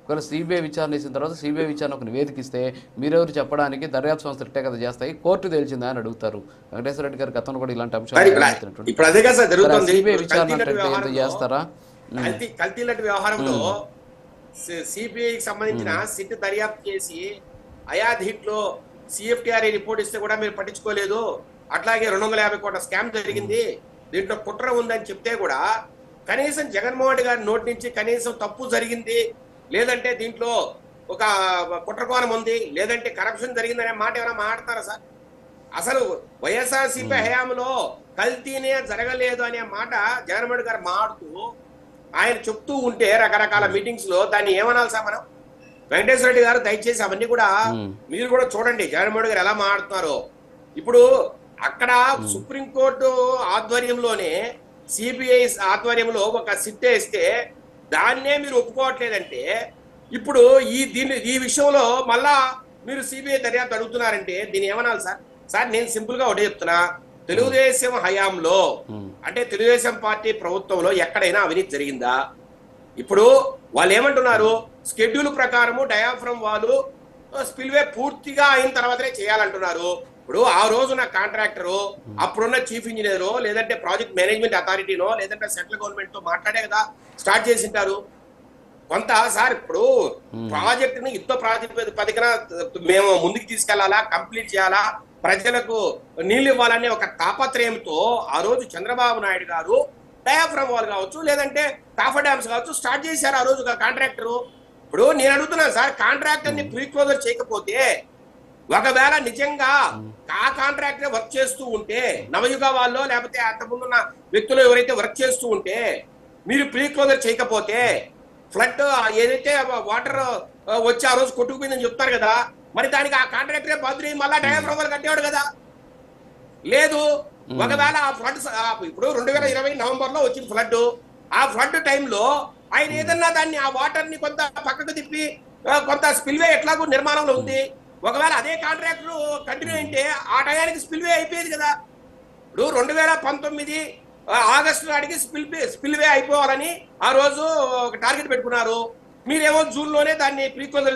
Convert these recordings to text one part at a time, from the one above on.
ఒకవేళ సిబిఐ విచారణ చేసిన తర్వాత సిబిఐ విచారణ ఒక నివేదిక ఇస్తే మీరెవరు చెప్పడానికి, దర్యాప్తు సంస్థలు ఇట్టే కదా చేస్తాయి, కోర్టు తేల్చిందా అని అడుగుతారు. వెంకటేశ్వర రెడ్డి గారు గతంలో కూడా ఇలాంటి అంశాలు లేవనెత్తినటువంటి ఇప్పుడు అదే కదా సార్ జరుగుతుంది. సిబిఐ ఇప్పుడు విచారణ కల్తీ అంటే వ్యవహారంలో ఎంత చేస్తారా? కల్తీ వ్యవహారంలో సిబిఐకి సంబంధించిన సిట్ దర్యాప్తు చేసి అయాద్ హిట్ లో సిఎఫ్టిఆర్ఐ రిపోర్ట్ ఇస్తే కూడా మీరు పట్టించుకోలేదు, అట్లాగే 250 కోట్ల స్కామ్ జరిగింది, దీంట్లో కుట్ర ఉందని చెప్తే కూడా కనీసం జగన్మోహన్ రెడ్డి గారి నోటి నుంచి కనీసం తప్పు జరిగింది, లేదంటే దీంట్లో ఒక కుట్రకోణం ఉంది, లేదంటే కరప్షన్ జరిగిందనే మాట ఏమైనా మాట్లాడతారా సార్? అసలు వైఎస్ఆర్సీపీ హయాంలో కల్తీనే జరగలేదు అనే మాట జగన్మోహన్ రెడ్డి గారు మాట్లాడుతూ ఆయన చెప్తూ ఉంటే రకరకాల మీటింగ్స్ లో దాన్ని ఏమనాలి సార్ మనం? వెంకటేశ్వర రెడ్డి గారు దయచేసి అవన్నీ కూడా మీరు కూడా చూడండి జగన్మోహన్ గారు ఎలా మాట్లాడుతున్నారో. ఇప్పుడు అక్కడ సుప్రీంకోర్టు ఆధ్వర్యంలోనే సిబిఐ ఆధ్వర్యంలో ఒక సిట్ వేస్తే దాన్నే మీరు ఒప్పుకోవట్లేదంటే, ఇప్పుడు ఈ విషయంలో మళ్ళా మీరు సిబిఐ దర్యాప్తు అడుగుతున్నారంటే దీన్ని ఏమనాలి సార్? సార్ నేను సింపుల్ గా ఒకటే చెప్తున్నా, తెలుగుదేశం హయాంలో అంటే తెలుగుదేశం పార్టీ ప్రభుత్వంలో ఎక్కడైనా అవినీతి జరిగిందా? ఇప్పుడు వాళ్ళు ఏమంటున్నారు, షెడ్యూల్ ప్రకారము డయాఫ్రమ్ వాళ్ళు స్పిల్వే పూర్తిగా అయిన తర్వాతనే చేయాలంటున్నారు. ఇప్పుడు ఆ రోజున కాంట్రాక్టరు, అప్పుడున్న చీఫ్ ఇంజనీరు, లేదంటే ప్రాజెక్ట్ మేనేజ్మెంట్ అథారిటీనో, లేదంటే సెంట్రల్ గవర్నమెంట్ తో మాట్లాడే కదా స్టార్ట్ చేసింటారు. కొంత సార్ ఇప్పుడు ప్రాజెక్ట్ ని యుద్ధ ప్రాతిపదికన మేము ముందుకు తీసుకెళ్లాలా, కంప్లీట్ చేయాలా, ప్రజలకు నీళ్లు ఇవ్వాలనే ఒక తాపత్రయంతో ఆ రోజు చంద్రబాబు నాయుడు గారు డయాఫ్రమ్ వాల్ కావచ్చు, లేదంటే కాఫర్ డ్యామ్స్ కావచ్చు స్టార్ట్ చేశారు ఆ రోజు కాంట్రాక్టరు. ఇప్పుడు నేను అడుగుతున్నాను సార్, కాంట్రాక్టర్ ని ప్రీ క్లోజర్ చేయకపోతే, ఒకవేళ నిజంగా ఆ కాంట్రాక్టర్ వర్క్ చేస్తూ ఉంటే, నవయుగ వాళ్ళు లేకపోతే అంతకుముందున్న వ్యక్తులు ఎవరైతే వర్క్ చేస్తూ ఉంటే మీరు ప్రీ క్లోజర్ చేయకపోతే, ఫ్లడ్ ఏదైతే వాటర్ వచ్చి ఆ రోజు కొట్టుకుపోయిందని చెప్తారు కదా, మరి దానికి ఆ కాంట్రాక్టరే బాధ్యులు మళ్ళా డయాఫ్రమ్ వాల్ కట్టేవాడు కదా. లేదు, ఒకవేళ ఆ ఫ్లడ్ ఇప్పుడు 2020 నవంబర్ లో వచ్చిన ఫ్లడ్, ఆ ఫ్లడ్ టైంలో ఆయన ఏదన్నా దాన్ని ఆ వాటర్ ని కొంత పక్కకు తిప్పి కొంత స్పిల్వే ఎట్లాగో నిర్మాణంలో ఉంది, ఒకవేళ అదే కాంట్రాక్టర్ కంటిన్యూ అయితే ఆ టయానికి స్పిల్వే అయిపోయేది కదా. ఇప్పుడు 2019 ఆగస్టు నాటికి స్పిల్వే అయిపోవాలని ఆ రోజు ఒక టార్గెట్ పెట్టుకున్నారు. మీరేమో జూన్ లోనే దాన్ని ప్రీక్లోజ్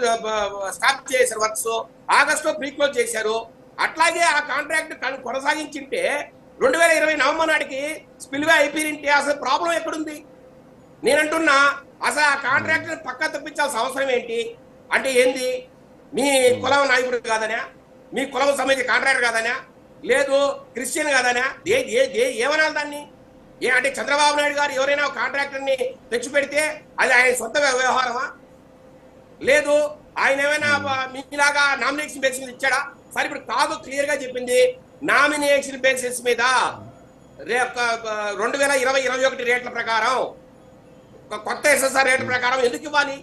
స్టార్ట్ చేశారు, వర్క్స్ ఆగస్టులో ప్రీక్లోజ్ చేశారు. అట్లాగే ఆ కాంట్రాక్ట్ కొనసాగించింటే 2020 నవంబర్ నాటికి స్పిల్వే అయిపోయింటే అసలు ప్రాబ్లం ఎక్కడుంది? నేనంటున్నా, అసలు ఆ కాంట్రాక్ట్ పక్క తప్పించాల్సిన అవసరం ఏంటి? అంటే ఏంది, మీ కులం నాయకుడు కాదనా, మీ కులం సంబంధించిన కాంట్రాక్టర్ కాదనా, లేదు క్రిస్టియన్ కాదనా, ఏమనాలి దాన్ని? అంటే చంద్రబాబు నాయుడు గారు ఎవరైనా కాంట్రాక్టర్ ని తెచ్చిపెడితే అది ఆయన సొంత వ్యవహారమా? లేదు ఆయన ఏమైనా మీలాగా నామినేషన్ బేసిస్ మీద ఇచ్చాడా? సరే ఇప్పుడు కాదు క్లియర్ గా చెప్పింది, నామినేషన్ బేసిస్ మీద 2020-21 రేట్ల ప్రకారం, కొత్త ఎస్ఎస్ఆర్ రేట్ల ప్రకారం ఎందుకు ఇవ్వాలి?